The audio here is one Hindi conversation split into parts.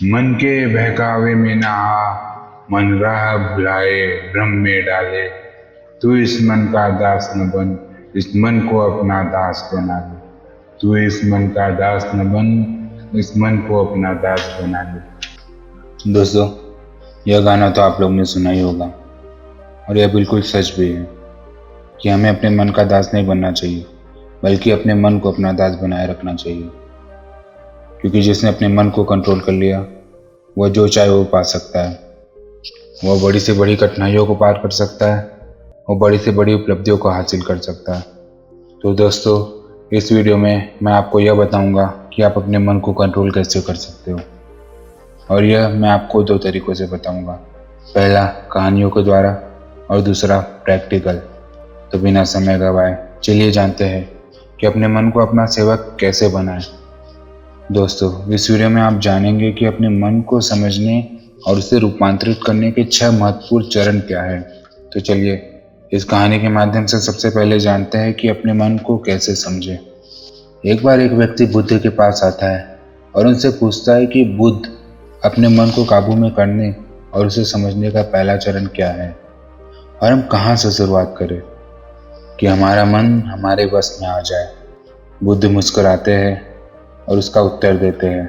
मन के बहकावे में ना आ, मन राह भुलाए भ्रम में डाले। तू इस मन का दास न बन, इस मन को अपना दास बना ले। तू इस मन का दास न बन, इस मन को अपना दास बना ले। दोस्तों, यह गाना तो आप लोग ने सुना ही होगा और यह बिल्कुल सच भी है कि हमें अपने मन का दास नहीं बनना चाहिए, बल्कि अपने मन को अपना दास बनाए रखना चाहिए। क्योंकि जिसने अपने मन को कंट्रोल कर लिया, वह जो चाहे वो पा सकता है। वह बड़ी से बड़ी कठिनाइयों को पार कर सकता है, वह बड़ी से बड़ी उपलब्धियों को हासिल कर सकता है। तो दोस्तों, इस वीडियो में मैं आपको यह बताऊंगा कि आप अपने मन को कंट्रोल कैसे कर सकते हो, और यह मैं आपको 2 तरीक़ों से बताऊंगा। पहला कहानियों के द्वारा और दूसरा प्रैक्टिकल। तो बिना समय गवाए चलिए जानते हैं कि अपने मन को अपना सेवक कैसे बनाएं। दोस्तों, इस वीडियो में आप जानेंगे कि अपने मन को समझने और उसे रूपांतरित करने के 6 महत्वपूर्ण चरण क्या है। तो चलिए इस कहानी के माध्यम से सबसे पहले जानते हैं कि अपने मन को कैसे समझें। एक बार एक व्यक्ति बुद्ध के पास आता है और उनसे पूछता है कि बुद्ध, अपने मन को काबू में करने और उसे समझने का पहला चरण क्या है, और हम कहाँ से शुरुआत करें कि हमारा मन हमारे वश में आ जाए। बुद्ध मुस्कुराते हैं और उसका उत्तर देते हैं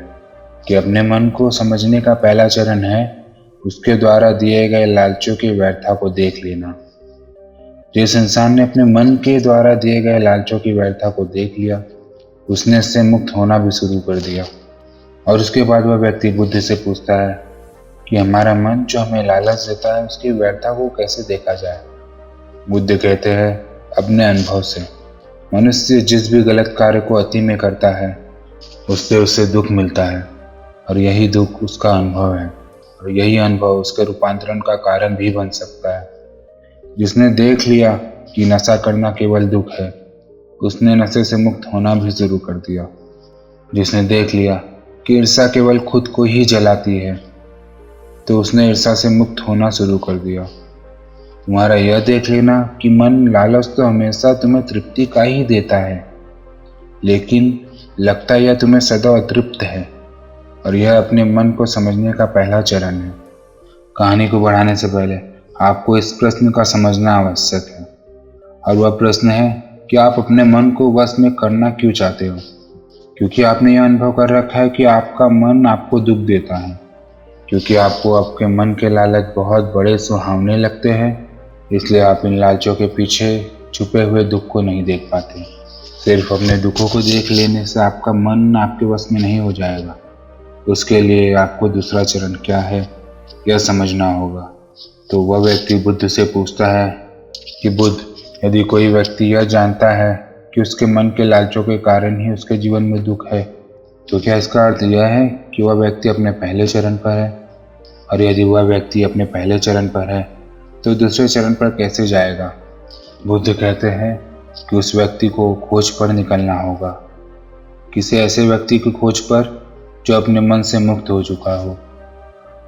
कि अपने मन को समझने का पहला चरण है उसके द्वारा दिए गए लालचों की व्यर्थता को देख लेना। जिस इंसान ने अपने मन के द्वारा दिए गए लालचों की व्यर्थता को देख लिया, उसने इससे मुक्त होना भी शुरू कर दिया। और उसके बाद वह व्यक्ति बुद्ध से पूछता है कि हमारा मन जो हमें लालच देता है, उसकी व्यर्थता को कैसे देखा जाए। बुद्ध कहते हैं, अपने अनुभव से। मनुष्य जिस भी गलत कार्य को अति में करता है, उससे उसे दुख मिलता है, और यही दुख उसका अनुभव है, और यही अनुभव उसके रूपांतरण का कारण भी बन सकता है। जिसने देख लिया कि नशा करना केवल दुख है, उसने नशे से मुक्त होना भी शुरू कर दिया। जिसने देख लिया कि ईर्ष्या केवल खुद को ही जलाती है, तो उसने ईर्ष्या से मुक्त होना शुरू कर दिया। तुम्हारा यह देख लेना कि मन लालच तो हमेशा तुम्हें तृप्ति का ही देता है, लेकिन लगता यह तुम्हें सदा अतृप्त है, और यह अपने मन को समझने का पहला चरण है। कहानी को बढ़ाने से पहले आपको इस प्रश्न का समझना आवश्यक है, और वह प्रश्न है कि आप अपने मन को वश में करना क्यों चाहते हो। क्योंकि आपने यह अनुभव कर रखा है कि आपका मन आपको दुख देता है, क्योंकि आपको आपके मन के लालच बहुत बड़े सुहावने लगते हैं, इसलिए आप इन लालचों के पीछे छुपे हुए दुख को नहीं देख पाते। सिर्फ अपने दुखों को देख लेने से आपका मन आपके वश में नहीं हो जाएगा। उसके लिए आपको दूसरा चरण क्या है, यह समझना होगा। तो वह व्यक्ति बुद्ध से पूछता है कि बुद्ध, यदि कोई व्यक्ति यह जानता है कि उसके मन के लालचों के कारण ही उसके जीवन में दुख है, तो क्या इसका अर्थ यह है कि वह व्यक्ति अपने पहले चरण पर है? और यदि वह व्यक्ति अपने पहले चरण पर है, तो दूसरे चरण पर कैसे जाएगा? बुद्ध कहते हैं कि उस व्यक्ति को खोज पर निकलना होगा, किसी ऐसे व्यक्ति की खोज पर जो अपने मन से मुक्त हो चुका हो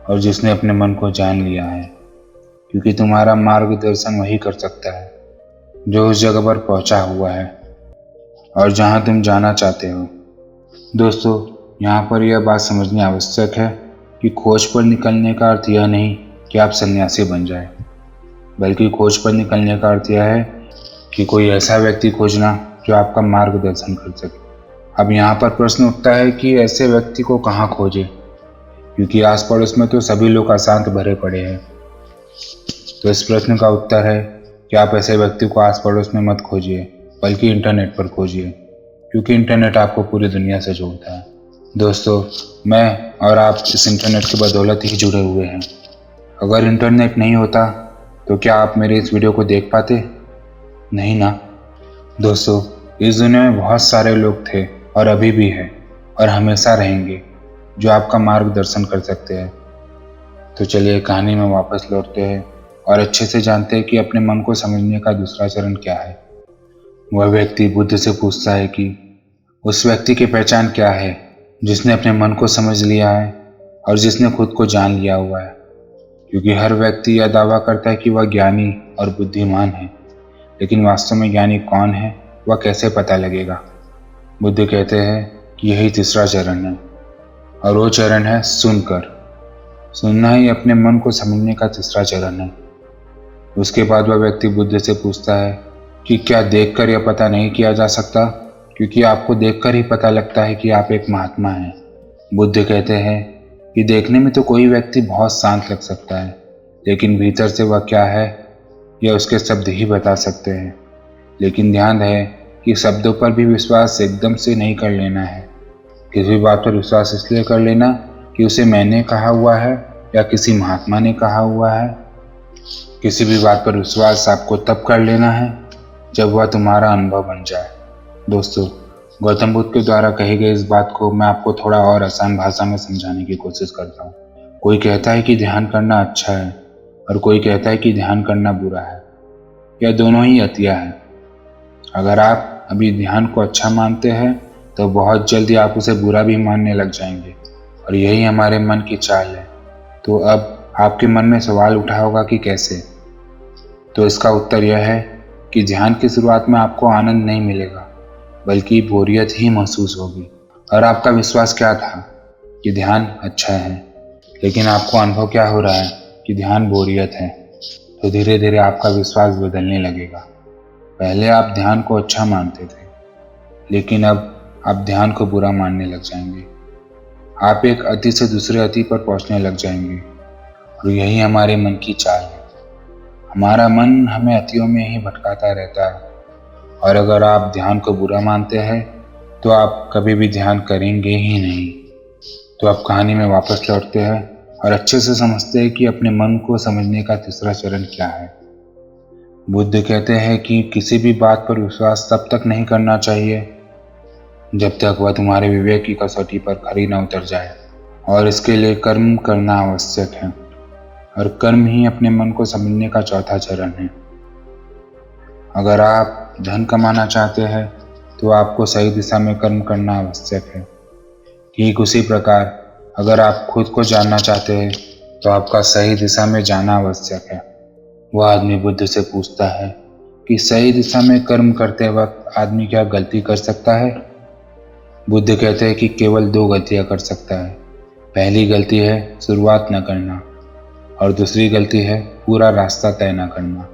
और जिसने अपने मन को जान लिया है। क्योंकि तुम्हारा मार्गदर्शन वही कर सकता है जो उस जगह पर पहुंचा हुआ है और जहां तुम जाना चाहते हो। दोस्तों, यहाँ पर यह बात समझनी आवश्यक है कि खोज पर निकलने का अर्थ यह नहीं कि आप सन्यासी बन जाए, बल्कि खोज पर निकलने का अर्थ यह है कि कोई ऐसा व्यक्ति खोजना जो आपका मार्गदर्शन कर सके। अब यहाँ पर प्रश्न उठता है कि ऐसे व्यक्ति को कहाँ खोजें, क्योंकि आस पड़ोस में तो सभी लोग अशांत भरे पड़े हैं। तो इस प्रश्न का उत्तर है कि आप ऐसे व्यक्ति को आस पड़ोस में मत खोजिए, बल्कि इंटरनेट पर खोजिए, क्योंकि इंटरनेट आपको पूरी दुनिया से जोड़ता है। दोस्तों, मैं और आप इस इंटरनेट की बदौलत ही जुड़े हुए हैं। अगर इंटरनेट नहीं होता तो क्या आप मेरे इस वीडियो को देख पाते? नहीं ना। दोस्तों, इस दुनिया में बहुत सारे लोग थे और अभी भी हैं और हमेशा रहेंगे जो आपका मार्गदर्शन कर सकते हैं। तो चलिए कहानी में वापस लौटते हैं और अच्छे से जानते हैं कि अपने मन को समझने का दूसरा चरण क्या है। वह व्यक्ति बुद्ध से पूछता है कि उस व्यक्ति की पहचान क्या है जिसने अपने मन को समझ लिया है और जिसने खुद को जान लिया हुआ है। क्योंकि हर व्यक्ति यह दावा करता है कि वह ज्ञानी और बुद्धिमान है, लेकिन वास्तव में ज्ञानी कौन है, वह कैसे पता लगेगा? बुद्ध कहते हैं कि यही तीसरा चरण है, और वो चरण है सुनकर। सुनना ही अपने मन को समझने का तीसरा चरण है। उसके बाद वह व्यक्ति बुद्ध से पूछता है कि क्या देखकर यह पता नहीं किया जा सकता, क्योंकि आपको देखकर ही पता लगता है कि आप एक महात्मा हैं। बुद्ध कहते हैं कि देखने में तो कोई व्यक्ति बहुत शांत लग सकता है, लेकिन भीतर से वह क्या है यह उसके शब्द ही बता सकते हैं। लेकिन ध्यान रहे कि शब्दों पर भी विश्वास एकदम से नहीं कर लेना है। किसी बात पर विश्वास इसलिए कर लेना कि उसे मैंने कहा हुआ है या किसी महात्मा ने कहा हुआ है। किसी भी बात पर विश्वास आपको तब कर लेना है जब वह तुम्हारा अनुभव बन जाए। दोस्तों, गौतम बुद्ध के द्वारा कही गई इस बात को मैं आपको थोड़ा और आसान भाषा में समझाने की कोशिश करता हूँ। कोई कहता है कि ध्यान करना अच्छा है और कोई कहता है कि ध्यान करना बुरा है। यह दोनों ही अतिया है। अगर आप अभी ध्यान को अच्छा मानते हैं तो बहुत जल्दी आप उसे बुरा भी मानने लग जाएंगे, और यही हमारे मन की चाल है। तो अब आपके मन में सवाल उठा होगा कि कैसे? तो इसका उत्तर यह है कि ध्यान की शुरुआत में आपको आनंद नहीं मिलेगा, बल्कि बोरियत ही महसूस होगी। और आपका विश्वास क्या था कि ध्यान अच्छा है, लेकिन आपको अनुभव क्या हो रहा है कि ध्यान बोरियत है। तो धीरे धीरे आपका विश्वास बदलने लगेगा। पहले आप ध्यान को अच्छा मानते थे, लेकिन अब आप ध्यान को बुरा मानने लग जाएंगे। आप एक अति से दूसरे अति पर पहुंचने लग जाएंगे, और यही हमारे मन की चाल है। हमारा मन हमें अतियों में ही भटकाता रहता है, और अगर आप ध्यान को बुरा मानते हैं तो आप कभी भी ध्यान करेंगे ही नहीं। तो आप कहानी में वापस लौटते हैं और अच्छे से समझते हैं कि अपने मन को समझने का तीसरा चरण क्या है। बुद्ध कहते हैं कि किसी भी बात पर विश्वास तब तक नहीं करना चाहिए जब तक वह तुम्हारे विवेक की कसौटी पर खरी न उतर जाए, और इसके लिए कर्म करना आवश्यक है। और कर्म ही अपने मन को समझने का चौथा चरण है। अगर आप धन कमाना चाहते हैं तो आपको सही दिशा में कर्म करना आवश्यक है। ठीक उसी प्रकार अगर आप खुद को जानना चाहते हैं तो आपका सही दिशा में जाना आवश्यक है। वह आदमी बुद्ध से पूछता है कि सही दिशा में कर्म करते वक्त आदमी क्या गलती कर सकता है? बुद्ध कहते हैं कि केवल 2 गलतियां कर सकता है। पहली गलती है शुरुआत न करना, और दूसरी गलती है पूरा रास्ता तय न करना।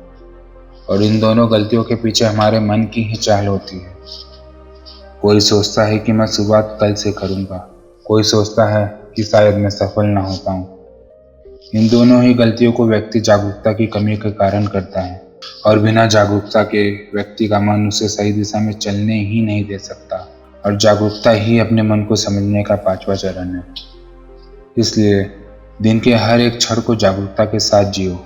और इन दोनों गलतियों के पीछे हमारे मन की ही चाल होती है। कोई सोचता है कि मैं शुरुआत कल से करूंगा, कोई सोचता है कि शायद मैं सफल न हो पाऊं। इन दोनों ही गलतियों को व्यक्ति जागरूकता की कमी के कारण करता है, और बिना जागरूकता के व्यक्ति का मन उसे सही दिशा में चलने ही नहीं दे सकता। और जागरूकता ही अपने मन को समझने का 5वां चरण है। इसलिए दिन के हर एक क्षण को जागरूकता के साथ जियो।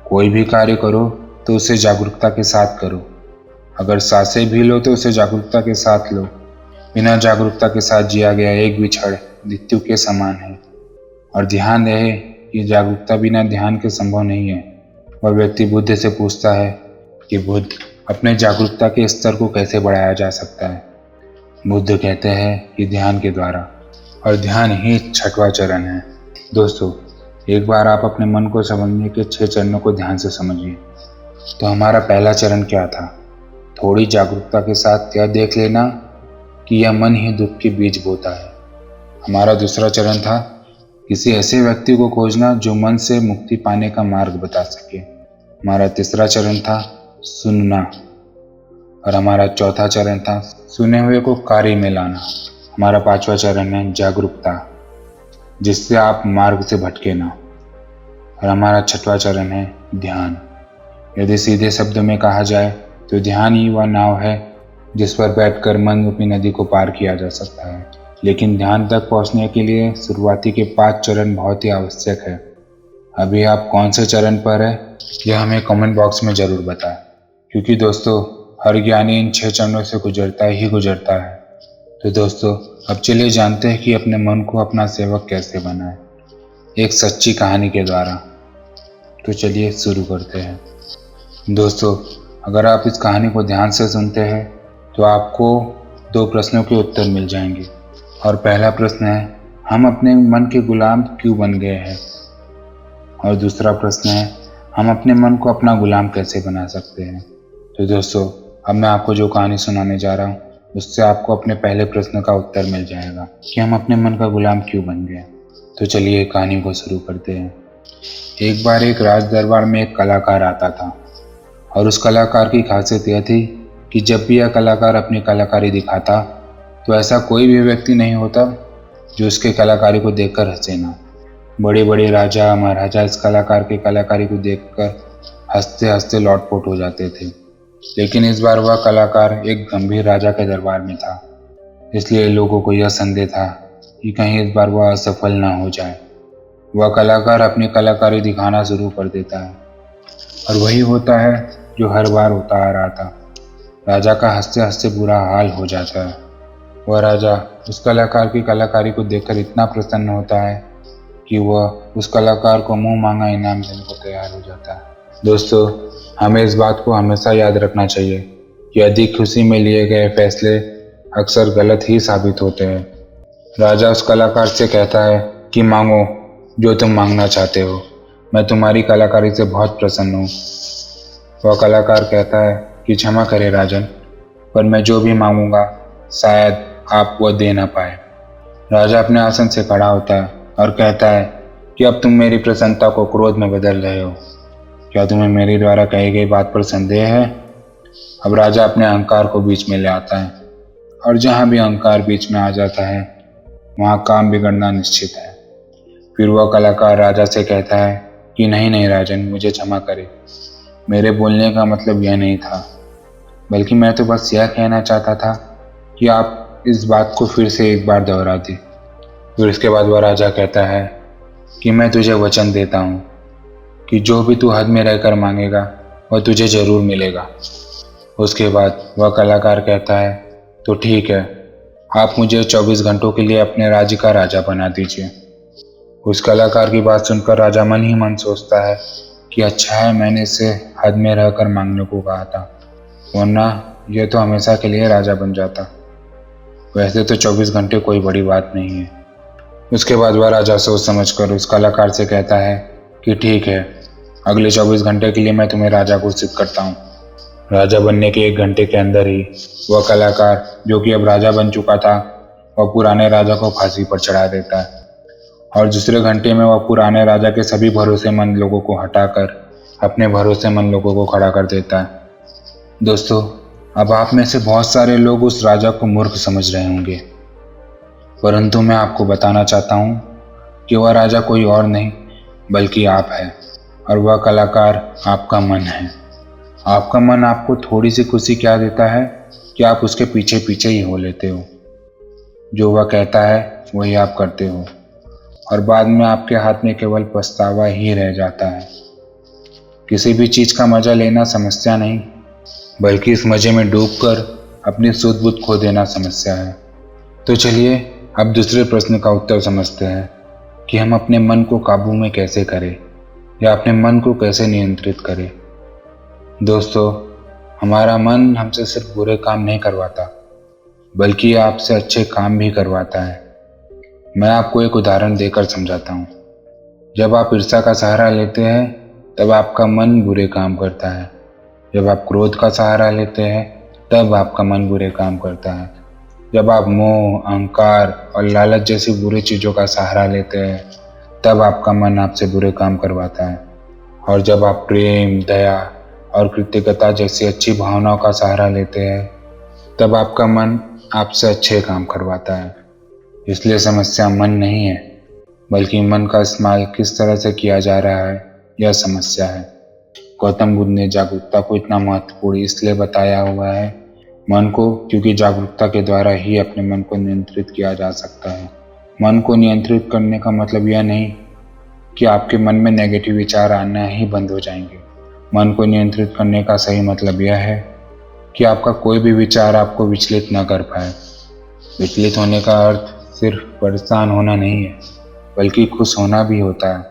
कोई भी कार्य करो तो उसे जागरूकता के साथ करो। अगर सांसें भी लो तो उसे जागरूकता के साथ लो। बिना जागरूकता के साथ जिया गया एक भी क्षण मृत्यु के समान है। और ध्यान रहे कि जागरूकता बिना ध्यान के संभव नहीं है। वह व्यक्ति बुद्ध से पूछता है कि बुद्ध, अपने जागरूकता के स्तर को कैसे बढ़ाया जा सकता है? बुद्ध कहते हैं कि ध्यान के द्वारा, और ध्यान ही 6वां चरण है। दोस्तों, एक बार आप अपने मन को समझने के 6 चरणों को ध्यान से समझिए। तो हमारा पहला चरण क्या था? थोड़ी जागरूकता के साथ यह देख लेना कि यह मन ही दुख के बीज बोता है। हमारा दूसरा चरण था किसी ऐसे व्यक्ति को खोजना जो मन से मुक्ति पाने का मार्ग बता सके। हमारा तीसरा चरण था सुनना, और हमारा चौथा चरण था सुने हुए को कार्य में लाना। हमारा 5वां चरण है जागरूकता, जिससे आप मार्ग से भटके ना। और हमारा 6वां चरण है ध्यान। यदि सीधे शब्दों में कहा जाए तो ध्यान ही वह नाव है जिस पर बैठकर मन रूपी नदी को पार किया जा सकता है। लेकिन ध्यान तक पहुंचने के लिए शुरुआती के 5 चरण बहुत ही आवश्यक है। अभी आप कौन से चरण पर है यह हमें कमेंट बॉक्स में ज़रूर बताएं, क्योंकि दोस्तों हर ज्ञानी इन 6 चरणों से गुजरता है। तो दोस्तों, अब चलिए जानते हैं कि अपने मन को अपना सेवक कैसे बनाएं, एक सच्ची कहानी के द्वारा। तो चलिए शुरू करते हैं। दोस्तों, अगर आप इस कहानी को ध्यान से सुनते हैं तो आपको 2 प्रश्नों के उत्तर मिल जाएंगे। और पहला प्रश्न है, हम अपने मन के गुलाम क्यों बन गए हैं? और दूसरा प्रश्न है, हम अपने मन को अपना गुलाम कैसे बना सकते हैं? तो दोस्तों, अब मैं आपको जो कहानी सुनाने जा रहा हूँ उससे आपको अपने पहले प्रश्न का उत्तर मिल जाएगा कि हम अपने मन का गुलाम क्यों बन गए। तो चलिए कहानी को शुरू करते हैं। एक बार एक राज दरबार में एक कलाकार आता था और उस कलाकार की खासियत यह थी कि जब भी यह कलाकार अपनी कलाकारी दिखाता तो ऐसा कोई भी व्यक्ति नहीं होता जो उसके कलाकारी को देखकर हंसे ना। बड़े बड़े राजा महाराजा इस कलाकार की कलाकारी को देखकर हंसते हंसते लौटपोट हो जाते थे। लेकिन इस बार वह कलाकार एक गंभीर राजा के दरबार में था, इसलिए लोगों को यह संदेह था कि कहीं इस बार वह असफल ना हो जाए। वह कलाकार अपनी कलाकारी दिखाना शुरू कर देता है और वही होता है जो हर बार होता आ रहा था। राजा का हंसते हंसते बुरा हाल हो जाता है। वह राजा उस कलाकार की कलाकारी को देखकर इतना प्रसन्न होता है कि वह उस कलाकार को मुंह मांगा इनाम देने को तैयार हो जाता है। दोस्तों, हमें इस बात को हमेशा याद रखना चाहिए कि अधिक खुशी में लिए गए फैसले अक्सर गलत ही साबित होते हैं। राजा उस कलाकार से कहता है कि मांगो जो तुम मांगना चाहते हो, मैं तुम्हारी कलाकारी से बहुत प्रसन्न हूँ। वह कलाकार कहता है कि क्षमा करें राजन, पर मैं जो भी मांगूंगा शायद आप वह दे ना पाए। राजा अपने आसन से खड़ा होता है और कहता है कि अब तुम मेरी प्रसन्नता को क्रोध में बदल रहे हो। क्या तुम्हें मेरे द्वारा कही गई बात पर संदेह है? अब राजा अपने अहंकार को बीच में ले आता है और जहाँ भी अहंकार बीच में आ जाता है वहाँ काम बिगड़ना निश्चित है। फिर वह कलाकार राजा से कहता है कि नहीं नहीं राजन, मुझे क्षमा करें, मेरे बोलने का मतलब यह नहीं था, बल्कि मैं तो बस यह कहना चाहता था कि आप इस बात को फिर से एक बार दोहरा दें। फिर इसके बाद वह राजा कहता है कि मैं तुझे वचन देता हूँ कि जो भी तू हद में रहकर मांगेगा वह तुझे जरूर मिलेगा। उसके बाद वह कलाकार कहता है तो ठीक है, आप मुझे 24 घंटों के लिए अपने राज्य का राजा बना दीजिए। उस कलाकार की बात सुनकर राजा मन ही मन सोचता है कि अच्छा है मैंने इसे हद में रहकर मांगने को कहा था, वरना यह तो हमेशा के लिए राजा बन जाता। वैसे तो 24 घंटे कोई बड़ी बात नहीं है। उसके बाद वह राजा सोच समझकर उस कलाकार से कहता है कि ठीक है, अगले 24 घंटे के लिए मैं तुम्हें राजा घोषित करता हूँ। राजा बनने के 1 घंटे के अंदर ही वह कलाकार जो कि अब राजा बन चुका था वह पुराने राजा को फांसी पर चढ़ा देता है और दूसरे घंटे में वह पुराने राजा के सभी भरोसेमंद लोगों को हटाकर अपने भरोसेमंद लोगों को खड़ा कर देता है। दोस्तों, अब आप में से बहुत सारे लोग उस राजा को मूर्ख समझ रहे होंगे, परंतु मैं आपको बताना चाहता हूँ कि वह राजा कोई और नहीं बल्कि आप है और वह कलाकार आपका मन है। आपका मन आपको थोड़ी सी खुशी क्या देता है कि आप उसके पीछे पीछे ही हो लेते हो। जो वह कहता है वही आप करते हो और बाद में आपके हाथ में केवल पछतावा ही रह जाता है। किसी भी चीज़ का मजा लेना समस्या नहीं, बल्कि इस मजे में डूबकर अपनी सुध बुध खो देना समस्या है। तो चलिए अब दूसरे प्रश्न का उत्तर समझते हैं कि हम अपने मन को काबू में कैसे करें या अपने मन को कैसे नियंत्रित करें। दोस्तों, हमारा मन हमसे सिर्फ बुरे काम नहीं करवाता, बल्कि आपसे अच्छे काम भी करवाता है। मैं आपको एक उदाहरण देकर समझाता हूँ। जब आप ईर्ष्या का सहारा लेते हैं तब आपका मन बुरे काम करता है। जब आप क्रोध का सहारा लेते हैं तब आपका मन बुरे काम करता है। जब आप मोह, अहंकार और लालच जैसी बुरी चीज़ों का सहारा लेते हैं तब आपका मन आपसे बुरे काम करवाता है। और जब आप प्रेम, दया और कृतज्ञता जैसी अच्छी भावनाओं का सहारा लेते हैं तब आपका मन आपसे अच्छे काम करवाता है। इसलिए समस्या मन नहीं है, बल्कि मन का इस्तेमाल किस तरह से किया जा रहा है यह समस्या है। गौतम बुद्ध ने जागरूकता को इतना महत्वपूर्ण इसलिए बताया हुआ है मन को, क्योंकि जागरूकता के द्वारा ही अपने मन को नियंत्रित किया जा सकता है। मन को नियंत्रित करने का मतलब यह नहीं कि आपके मन में नेगेटिव विचार आना ही बंद हो जाएंगे। मन को नियंत्रित करने का सही मतलब यह है कि आपका कोई भी विचार आपको विचलित न कर पाए। विचलित होने का अर्थ सिर्फ परेशान होना नहीं है, बल्कि खुश होना भी होता है।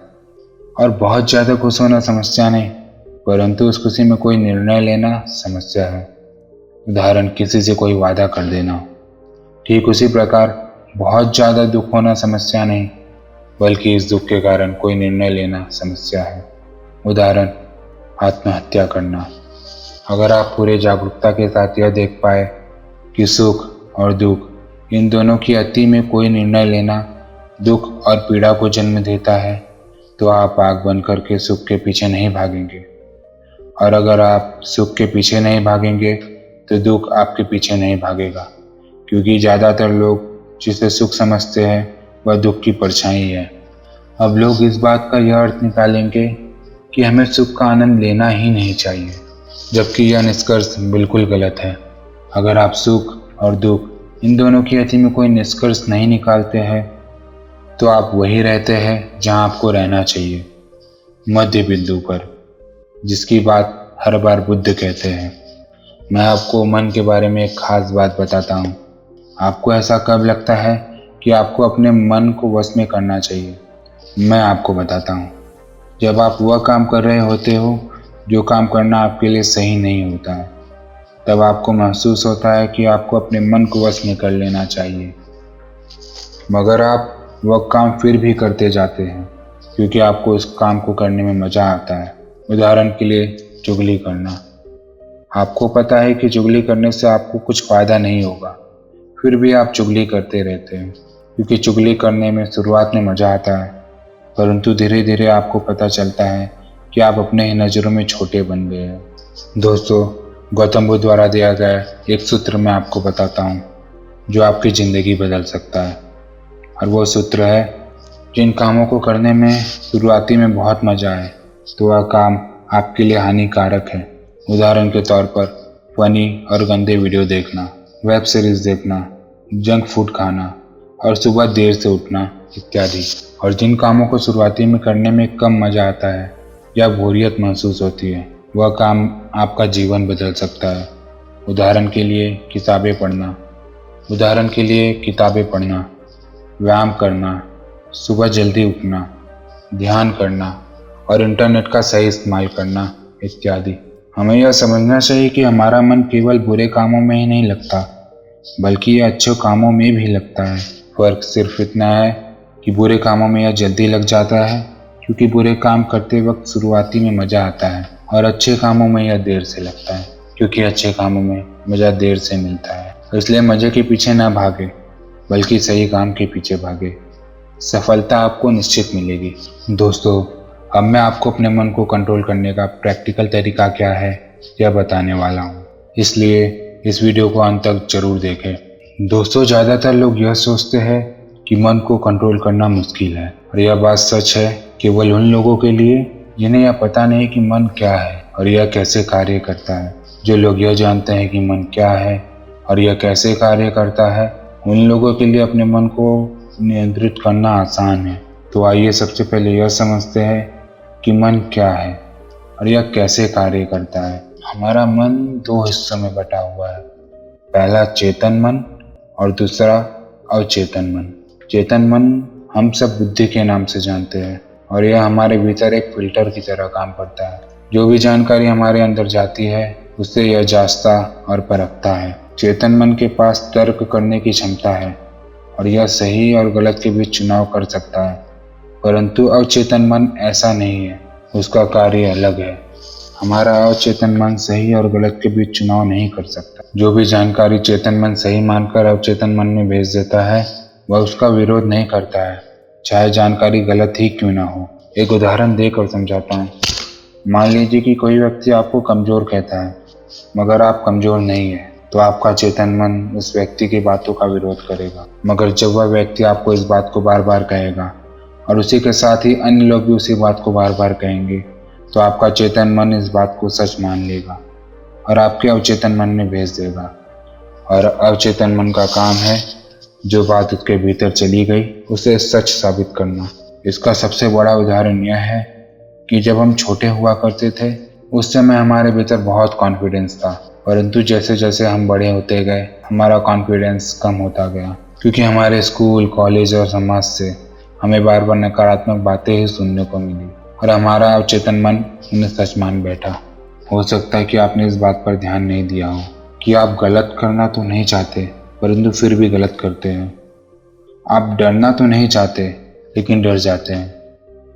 और बहुत ज़्यादा खुश होना समस्या नहीं, परंतु उस खुशी में कोई निर्णय लेना समस्या है। उदाहरण, किसी से कोई वादा कर देना। ठीक उसी प्रकार बहुत ज़्यादा दुख होना समस्या नहीं, बल्कि इस दुख के कारण कोई निर्णय लेना समस्या है। उदाहरण, आत्महत्या करना। अगर आप पूरे जागरूकता के साथ यह देख पाए कि सुख और दुख, इन दोनों की अति में कोई निर्णय लेना दुख और पीड़ा को जन्म देता है, तो आप आग बन करके सुख के पीछे नहीं भागेंगे। और अगर आप सुख के पीछे नहीं भागेंगे तो दुख आपके पीछे नहीं भागेगा, क्योंकि ज़्यादातर लोग जिसे सुख समझते हैं वह दुख की परछाई है। अब लोग इस बात का यह अर्थ निकालेंगे कि हमें सुख का आनंद लेना ही नहीं चाहिए, जबकि यह निष्कर्ष बिल्कुल गलत है। अगर आप सुख और दुख इन दोनों की अति में कोई निष्कर्ष नहीं निकालते हैं तो आप वही रहते हैं जहां आपको रहना चाहिए, मध्य बिंदु पर, जिसकी बात हर बार बुद्ध कहते हैं। मैं आपको मन के बारे में एक खास बात बताता हूँ। आपको ऐसा कब लगता है कि आपको अपने मन को वश में करना चाहिए? मैं आपको बताता हूँ। जब आप वह काम कर रहे होते हो जो काम करना आपके लिए सही नहीं होता है, तब आपको महसूस होता है कि आपको अपने मन को वश में कर लेना चाहिए, मगर आप वह काम फिर भी करते जाते हैं क्योंकि आपको उस काम को करने में मज़ा आता है। उदाहरण के लिए चुगली करना। आपको पता है कि चुगली करने से आपको कुछ फ़ायदा नहीं होगा, फिर भी आप चुगली करते रहते हैं क्योंकि चुगली करने में शुरुआत में मज़ा आता है, परंतु धीरे धीरे आपको पता चलता है कि आप अपने ही नज़रों में छोटे बन गए हैं। दोस्तों, गौतम बुद्ध द्वारा दिया गया एक सूत्र मैं आपको बताता हूँ जो आपकी ज़िंदगी बदल सकता है, और वो सूत्र है, जिन कामों को करने में शुरुआती में बहुत मज़ा आए तो वह काम आपके लिए हानिकारक है। उदाहरण के तौर पर फनी और गंदे वीडियो देखना, वेब सीरीज़ देखना, जंक फूड खाना और सुबह देर से उठना इत्यादि। और जिन कामों को शुरुआती में करने में कम मज़ा आता है या बोरियत महसूस होती है, वह काम आपका जीवन बदल सकता है। उदाहरण के लिए किताबें पढ़ना, व्यायाम करना, सुबह जल्दी उठना, ध्यान करना और इंटरनेट का सही इस्तेमाल करना इत्यादि। हमें यह समझना चाहिए कि हमारा मन केवल बुरे कामों में ही नहीं लगता, बल्कि यह अच्छे कामों में भी लगता है। फ़र्क सिर्फ इतना है कि बुरे कामों में यह जल्दी लग जाता है क्योंकि बुरे काम करते वक्त शुरुआती में मज़ा आता है, और अच्छे कामों में यह देर से लगता है क्योंकि अच्छे कामों में मज़ा देर से मिलता है। इसलिए मज़े के पीछे ना भागे, बल्कि सही काम के पीछे भागे। सफलता आपको निश्चित मिलेगी। दोस्तों, अब मैं आपको अपने मन को कंट्रोल करने का प्रैक्टिकल तरीका क्या है यह बताने वाला हूँ, इसलिए इस वीडियो को अंत तक जरूर देखें। दोस्तों, ज़्यादातर लोग यह सोचते हैं कि मन को कंट्रोल करना मुश्किल है, और यह बात सच है केवल उन लोगों के लिए जिन्हें यह पता नहीं कि मन क्या है और यह कैसे कार्य करता है। जो लोग यह जानते हैं कि मन क्या है और यह कैसे कार्य करता है, उन लोगों के लिए अपने मन को नियंत्रित करना आसान है। तो आइए सबसे पहले यह समझते हैं कि मन क्या है और यह कैसे कार्य करता है। हमारा मन दो हिस्सों में बटा हुआ है, पहला चेतन मन और दूसरा अवचेतन मन। चेतन मन हम सब बुद्धि के नाम से जानते हैं, और यह हमारे भीतर एक फिल्टर की तरह काम करता है। जो भी जानकारी हमारे अंदर जाती है उससे यह जांचता और परखता है। चेतन मन के पास तर्क करने की क्षमता है और यह सही और गलत के बीच चुनाव कर सकता है, परंतु अवचेतन मन ऐसा नहीं है, उसका कार्य अलग है। हमारा अवचेतन मन सही और गलत के बीच चुनाव नहीं कर सकता। जो भी जानकारी चेतन मन सही मानकर अवचेतन मन में भेज देता है वह उसका विरोध नहीं करता है, चाहे जानकारी गलत ही क्यों ना हो। एक उदाहरण देकर समझाता हूँ। मान लीजिए कि कोई व्यक्ति आपको कमज़ोर कहता है, मगर आप कमज़ोर नहीं है, तो आपका चेतन मन उस व्यक्ति की बातों का विरोध करेगा। मगर जब वह व्यक्ति आपको इस बात को बार बार कहेगा और उसी के साथ ही अन्य लोग भी उसी बात को बार बार कहेंगे, तो आपका चेतन मन इस बात को सच मान लेगा और आपके अवचेतन मन में भेज देगा। और अवचेतन मन का काम है जो बात उसके भीतर चली गई उसे सच साबित करना। इसका सबसे बड़ा उदाहरण यह है कि जब हम छोटे हुआ करते थे उस समय हमारे भीतर बहुत कॉन्फिडेंस था, परंतु जैसे जैसे हम बड़े होते गए हमारा कॉन्फिडेंस कम होता गया, क्योंकि हमारे स्कूल, कॉलेज और समाज से हमें बार बार नकारात्मक बातें ही सुनने को मिली और हमारा अवचेतन मन उन्हें सच मान बैठा। हो सकता है कि आपने इस बात पर ध्यान नहीं दिया हो कि आप गलत करना तो नहीं चाहते, परंतु फिर भी गलत करते हैं। आप डरना तो नहीं चाहते, लेकिन डर जाते हैं।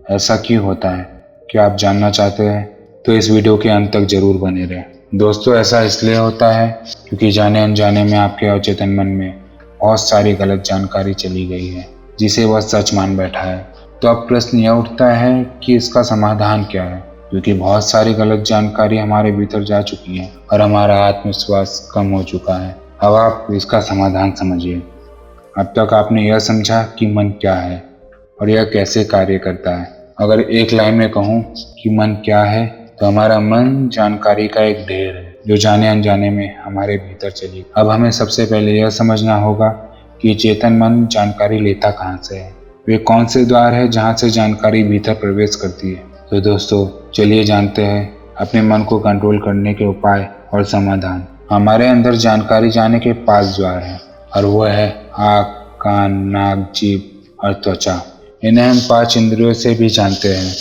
ऐसा क्यों होता है? क्या आप जानना चाहते हैं? तो इस वीडियो के अंत तक जरूर बने रहें। दोस्तों, ऐसा इसलिए होता है क्योंकि जाने अनजाने में आपके अवचेतन मन में बहुत सारी गलत जानकारी चली गई है जिसे वह सच मान बैठा है। तो अब प्रश्न यह उठता है कि इसका समाधान क्या है, क्योंकि बहुत सारी गलत जानकारी हमारे भीतर जा चुकी है और हमारा आत्मविश्वास कम हो चुका है। अब आप इसका समाधान समझिए। अब तक आपने यह समझा कि मन क्या है और यह कैसे कार्य करता है। अगर एक लाइन में कहूँ कि मन क्या है, तो हमारा मन जानकारी का एक ढेर है जो जाने अनजाने में हमारे भीतर चली। अब हमें सबसे पहले यह समझना होगा कि चेतन मन जानकारी लेता कहाँ से है, वे कौन से द्वार है जहाँ से जानकारी भीतर प्रवेश करती है। तो दोस्तों चलिए जानते हैं अपने मन को कंट्रोल करने के उपाय और समाधान। हमारे अंदर जानकारी जाने के 5 द्वार हैं और वह है आँख, कान, नाक, जीभ और त्वचा। इन्हें हम 5 इंद्रियों से भी जानते हैं।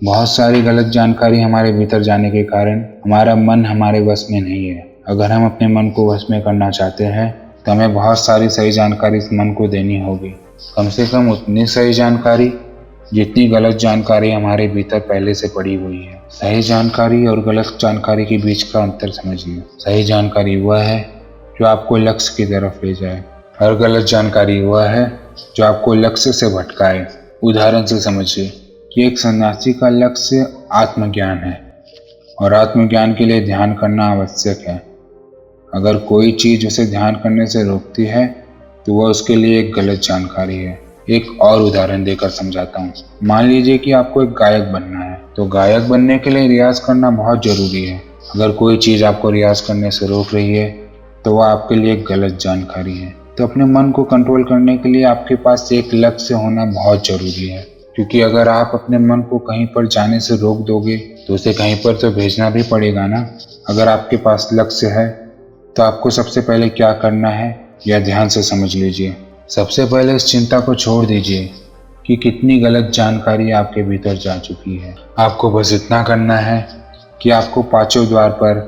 बहुत सारी गलत जानकारी हमारे भीतर जाने के कारण हमारा मन हमारे वश में नहीं है। अगर हम अपने मन को वश में करना चाहते हैं तो हमें बहुत सारी सही जानकारी इस मन को देनी होगी। कम से कम उतनी सही जानकारी जितनी गलत जानकारी हमारे भीतर पहले से पड़ी हुई है। सही जानकारी और गलत जानकारी के बीच का अंतर समझिए। सही जानकारी वह है जो आपको लक्ष्य की तरफ ले जाए और गलत जानकारी वह है जो आपको लक्ष्य से भटकाए। उदाहरण से समझिए कि एक सन्यासी का लक्ष्य आत्मज्ञान है और आत्मज्ञान के लिए ध्यान करना आवश्यक है। अगर कोई चीज़ उसे ध्यान करने से रोकती है तो वह उसके लिए एक गलत जानकारी है। एक और उदाहरण देकर समझाता हूँ। मान लीजिए कि आपको एक गायक बनना है, तो गायक बनने के लिए रियाज करना बहुत ज़रूरी है। अगर कोई चीज़ आपको रियाज करने से रोक रही है तो वह आपके लिए एक गलत जानकारी है। तो अपने मन को कंट्रोल करने के लिए आपके पास एक लक्ष्य होना बहुत ज़रूरी है, क्योंकि अगर आप अपने मन को कहीं पर जाने से रोक दोगे तो उसे कहीं पर तो भेजना भी पड़ेगा ना। अगर आपके पास लक्ष्य है तो आपको सबसे पहले क्या करना है यह ध्यान से समझ लीजिए। सबसे पहले इस चिंता को छोड़ दीजिए कि कितनी गलत जानकारी आपके भीतर जा चुकी है। आपको बस इतना करना है कि आपको 5 द्वार पर,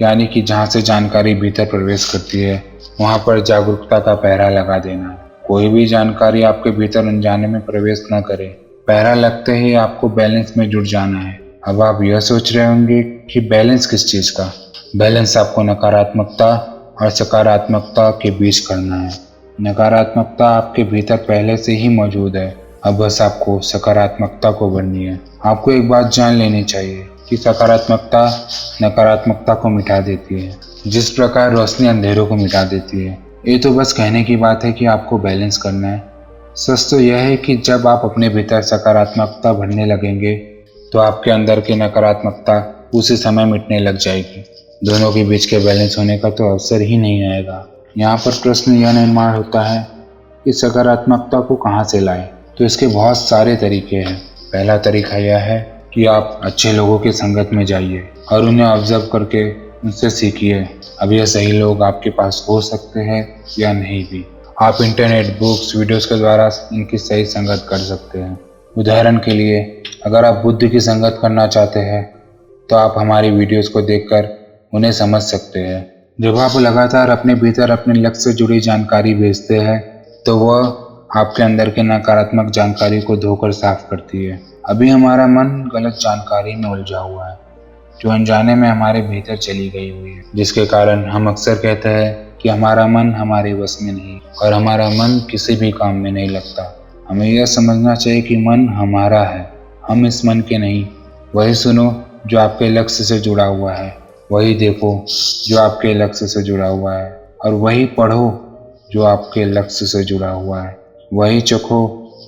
यानी कि जहाँ से जानकारी भीतर प्रवेश करती है, वहाँ पर जागरूकता का पहरा लगा देना है। कोई भी जानकारी आपके भीतर अनजाने में प्रवेश न करे। पहरा लगते ही आपको बैलेंस में जुड़ जाना है। अब आप यह सोच रहे होंगे कि बैलेंस किस चीज़ का? बैलेंस आपको नकारात्मकता और सकारात्मकता के बीच करना है। नकारात्मकता आपके भीतर पहले से ही मौजूद है, अब बस आपको सकारात्मकता को भरनी है। आपको एक बात जान लेनी चाहिए कि सकारात्मकता नकारात्मकता को मिटा देती है, जिस प्रकार रोशनी अंधेरों को मिटा देती है। ये तो बस कहने की बात है कि आपको बैलेंस करना है। सच तो यह है कि जब आप अपने भीतर सकारात्मकता भरने लगेंगे तो आपके अंदर की नकारात्मकता उसी समय मिटने लग जाएगी। दोनों के बीच के बैलेंस होने का तो अवसर ही नहीं आएगा। यहाँ पर प्रश्न यह निर्माण होता है कि सकारात्मकता को कहाँ से लाएं। तो इसके बहुत सारे तरीके हैं। पहला तरीका यह है कि आप अच्छे लोगों की संगत में जाइए और उन्हें ऑब्जर्व करके उनसे सीखिए। अब यह सही लोग आपके पास हो सकते हैं या नहीं भी। आप इंटरनेट, बुक्स, वीडियोस के द्वारा इनकी सही संगत कर सकते हैं। उदाहरण के लिए अगर आप बुद्ध की संगत करना चाहते हैं तो आप हमारी वीडियोस को देखकर उन्हें समझ सकते हैं। जब आप लगातार अपने भीतर अपने लक्ष्य से जुड़ी जानकारी भेजते हैं तो वह आपके अंदर के नकारात्मक जानकारी को धोकर साफ करती है। अभी हमारा मन गलत जानकारी में उलझा हुआ है जो अनजाने में हमारे भीतर चली गई हुई है, जिसके कारण हम अक्सर कहते हैं कि हमारा मन हमारे वश में नहीं और हमारा मन किसी भी काम में नहीं लगता। हमें यह समझना चाहिए कि मन हमारा है, हम इस मन के नहीं। वही सुनो जो आपके लक्ष्य से जुड़ा हुआ है, वही देखो जो आपके लक्ष्य से जुड़ा हुआ है, और वही पढ़ो जो आपके लक्ष्य से जुड़ा हुआ है, वही चखो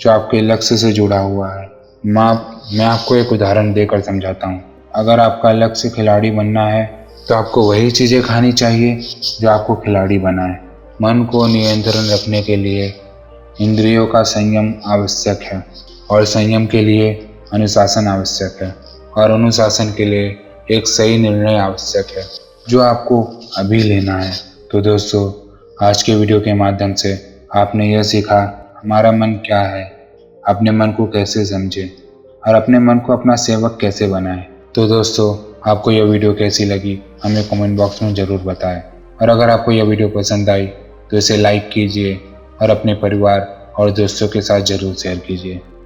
जो आपके लक्ष्य से जुड़ा हुआ है। मैं आपको एक उदाहरण देकर समझाता हूँ। अगर आपका लक्ष्य खिलाड़ी बनना है तो आपको वही चीज़ें खानी चाहिए जो आपको खिलाड़ी बनाए। मन को नियंत्रण रखने के लिए इंद्रियों का संयम आवश्यक है और संयम के लिए अनुशासन आवश्यक है और अनुशासन के लिए एक सही निर्णय आवश्यक है जो आपको अभी लेना है। तो दोस्तों, आज के वीडियो के माध्यम से आपने यह सीखा हमारा मन क्या है, अपने मन को कैसे समझें और अपने मन को अपना सेवक कैसे बनाएं। तो दोस्तों, आपको यह वीडियो कैसी लगी हमें कमेंट बॉक्स में ज़रूर बताएं, और अगर आपको यह वीडियो पसंद आई तो इसे लाइक कीजिए और अपने परिवार और दोस्तों के साथ ज़रूर शेयर कीजिए।